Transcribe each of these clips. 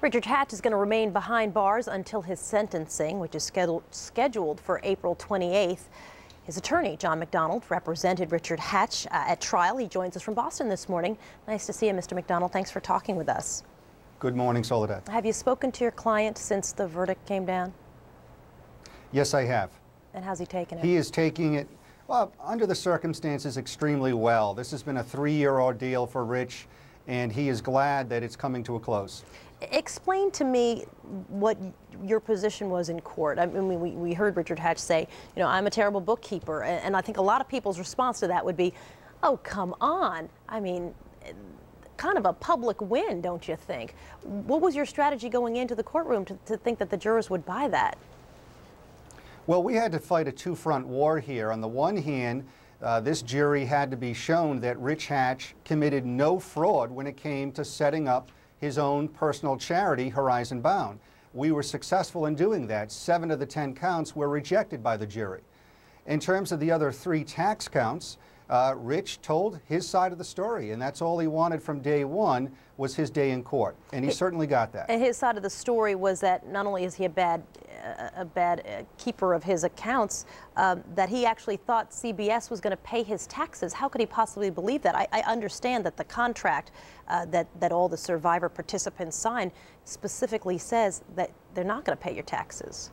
Richard Hatch is going to remain behind bars until his sentencing, which is scheduled for April 28th. His attorney, John MacDonald, represented Richard Hatch at trial. He joins us from Boston this morning. Nice to see you, Mr. MacDonald. Thanks for talking with us. Good morning, Soledad. Have you spoken to your client since the verdict came down? Yes, I have. And how's he taking it? He is taking it, well, under the circumstances, extremely well. This has been a 3-year ordeal for Rich, and he is glad that it's coming to a close. Explain to me what your position was in court. I mean, we heard Richard Hatch say, you know, I'm a terrible bookkeeper, and I think a lot of people's response to that would be, oh, come on. I mean, kind of a public win, don't you think? What was your strategy going into the courtroom to think that the jurors would buy that? Well, we had to fight a two-front war here. On the one hand, this jury had to be shown that Rich Hatch committed no fraud when it came to setting up his own personal charity, Horizon Bound. We were successful in doing that. 7 of the 10 counts were rejected by the jury. In terms of the other 3 tax counts, Rich told his side of the story, and that's all he wanted from day one was his day in court, and he certainly got that. And his side of the story was that not only is he a bad keeper of his accounts, that he actually thought CBS was going to pay his taxes. How could he possibly believe that? I understand that the contract that all the survivor participants signed specifically says that they're not going to pay your taxes.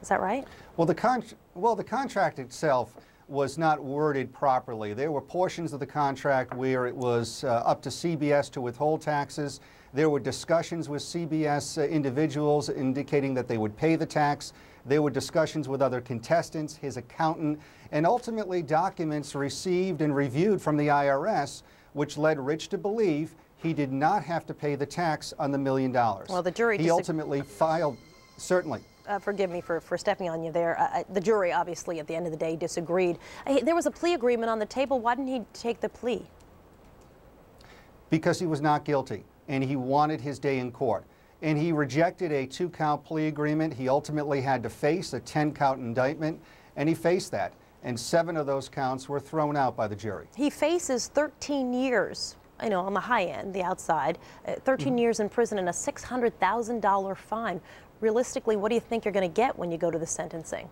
Is that right? Well, the contract itself was not worded properly. There were portions of the contract where it was up to CBS to withhold taxes. There were discussions with CBS individuals indicating that they would pay the tax. There were discussions with other contestants, his accountant, and ultimately documents received and reviewed from the IRS, which led Rich to believe he did not have to pay the tax on the $1 million. Well, the jury he ultimately filed, certainly. Forgive me for stepping on you there. The jury, obviously, at the end of the day, disagreed. There was a plea agreement on the table. Why didn't he take the plea? Because he was not guilty, and he wanted his day in court. And he rejected a 2-count plea agreement. He ultimately had to face a 10-count indictment, and he faced that. And 7 of those counts were thrown out by the jury. He faces 13 years. I know, on the high end, the outside, 13 years in prison and a $600,000 fine. Realistically, what do you think you're going to get when you go to the sentencing?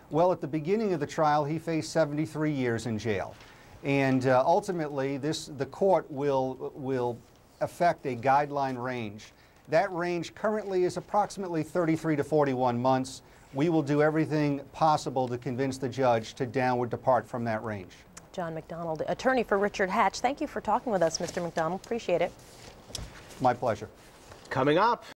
Well, at the beginning of the trial, he faced 73 years in jail. And ultimately, the court will affect a guideline range. That range currently is approximately 33 to 41 months. We will do everything possible to convince the judge to downward depart from that range. John MacDonald, attorney for Richard Hatch. Thank you for talking with us, Mr. MacDonald. Appreciate it. My pleasure. Coming up.